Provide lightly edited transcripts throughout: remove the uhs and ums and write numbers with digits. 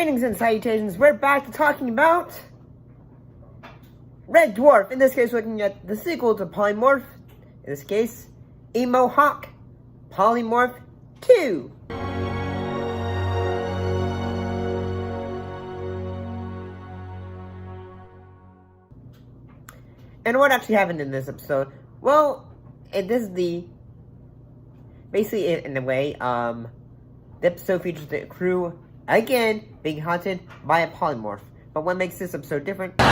Greetings and salutations, we're back to talking about Red Dwarf. In this case, looking at the sequel to Polymorph. In this case, EmoHawk Polymorph 2. And what actually happened in this episode? Well, this is basically in a way, the episode features the crew again being haunted by a polymorph. But what makes this episode different is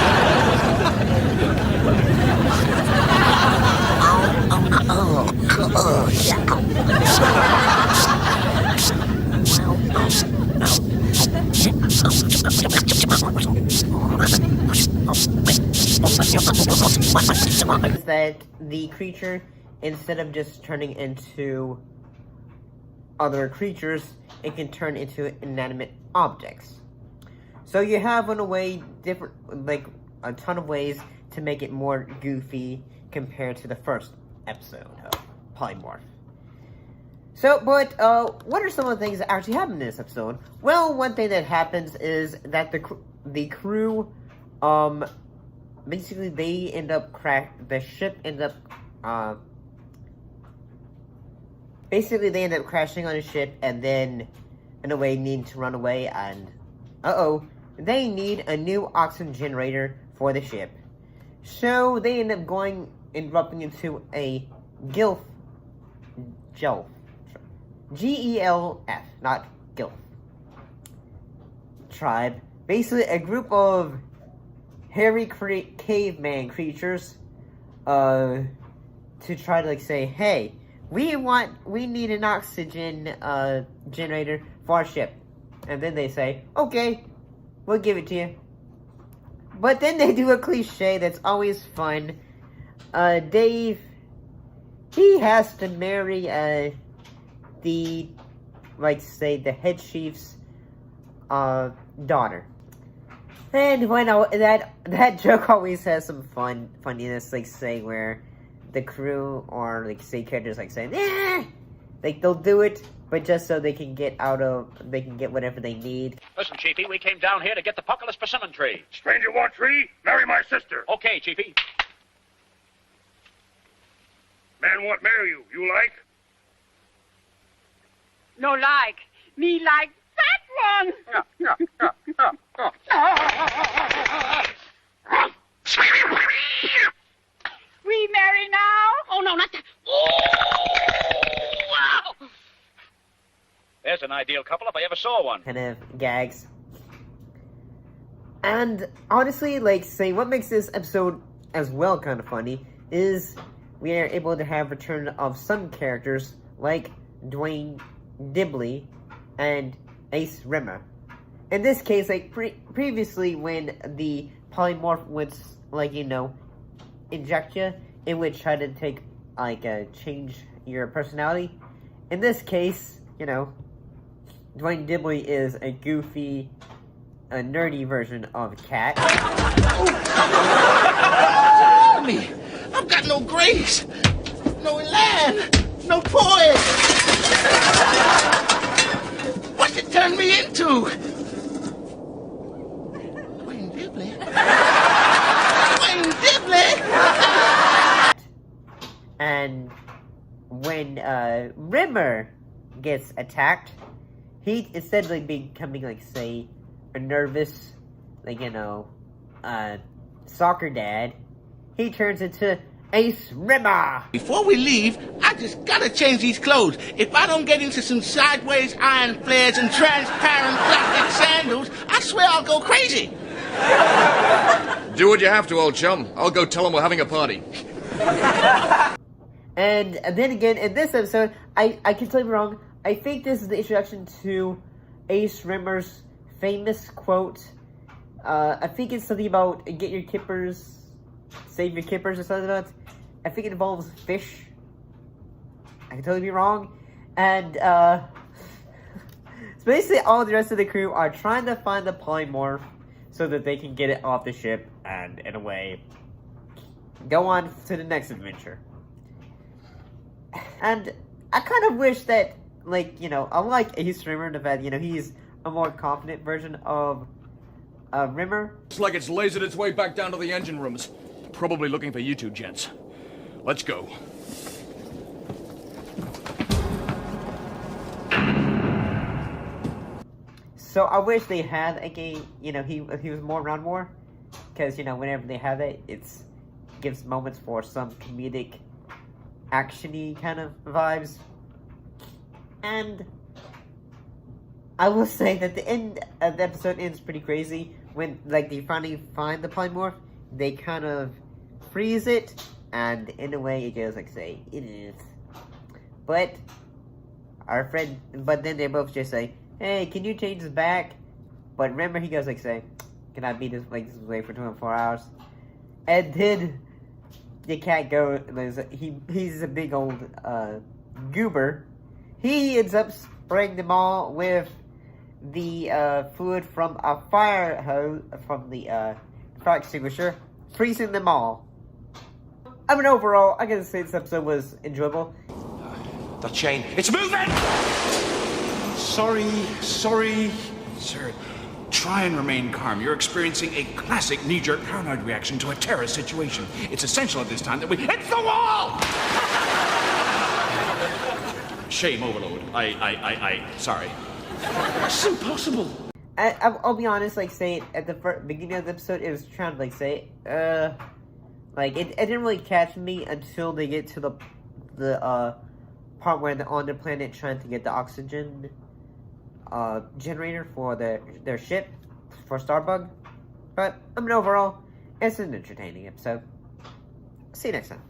that the creature, instead of just turning into other creatures, it can turn into inanimate objects. So you have, in a way, different, like, a ton of ways to make it more goofy compared to the first episode of Polymorph. So, but, what are some of the things that actually happen in this episode? Well, one thing that happens is that the crew, basically they end up the ship ends up, basically they end up crashing on a ship and then, in a way, need to run away and, they need a new oxygen generator for the ship. So they end up erupting into a Gilf, G-E-L-F, not Gilf, tribe. Basically a group of hairy caveman creatures, to try to, like, say, hey, we need an oxygen, generator for our ship. And then they say, okay, we'll give it to you. But then they do a cliche that's always fun. Dave, he has to marry, the head chief's, daughter. And that joke always has some funniness, like, say, where the crew or, like, say, characters, like, saying, like, they'll do it, but just so they can get whatever they need. Listen, Chiefy, we came down here to get the Puckalus persimmon tree. Stranger want tree? Marry my sister. Okay, Chiefy. Man want marry you. You like? No like. Me like that one. We marry now? Oh, no, not that. Oh, wow. There's an ideal couple if I ever saw one. Kind of gags. And honestly, like, say, what makes this episode as well kind of funny is we are able to have return of some characters like Dwayne Dibley and Ace Rimmer. In this case, like, previously when the polymorph would, like, inject you, it would try to take, like, change your personality. In this case, Dwayne Dibley is a goofy, nerdy version of a cat. Me, I've got no grace, no land, no poise. What's it turned me into? Dwayne Dibley? Dwayne Dibley? And when Rimmer gets attacked, he, instead of, like, becoming, like, say, a nervous, like, soccer dad, he turns into Ace Rimmer. Before we leave, I just gotta change these clothes. If I don't get into some sideways iron flares and transparent plastic sandals, I swear I'll go crazy. Do what you have to, old chum. I'll go tell them we're having a party. And then again, in this episode, I can tell you wrong, I think this is the introduction to Ace Rimmer's famous quote. I think it's something about get your kippers, save your kippers, or something like that. I think it involves fish. I can totally be wrong. And, so basically all the rest of the crew are trying to find the polymorph so that they can get it off the ship and, in a way, go on to the next adventure. And I kind of wish that, like, unlike Ace Rimmer, the fact, he's a more confident version of Rimmer. Looks like it's lasered its way back down to the engine rooms. Probably looking for you two gents. Let's go. So I wish they had like a, he was more around more, because whenever they have it, gives moments for some comedic, actiony kind of vibes. And I will say that the end of the episode ends pretty crazy when they finally find the polymorph. They kind of freeze it, and in a way it goes say it is. But then they both just say, "Hey, can you change this back?" But remember, he goes say, "Can I be this way for 24 hours?" And then the cat he's a big old goober. He ends up spraying them all with the fluid from a fire hose from the fire extinguisher, freezing them all. I mean, overall, I gotta say this episode was enjoyable. The chain. It's moving! Sorry. Sir, try and remain calm. You're experiencing a classic knee-jerk paranoid reaction to a terrorist situation. It's essential at this time that we hit the wall! Shame overload. Sorry. It's impossible. I'll be honest, at the beginning of the episode, it was trying to, it didn't really catch me until they get to the part where they're on the planet trying to get the oxygen generator for their ship, for Starbug. But, overall, it's an entertaining episode. See you next time.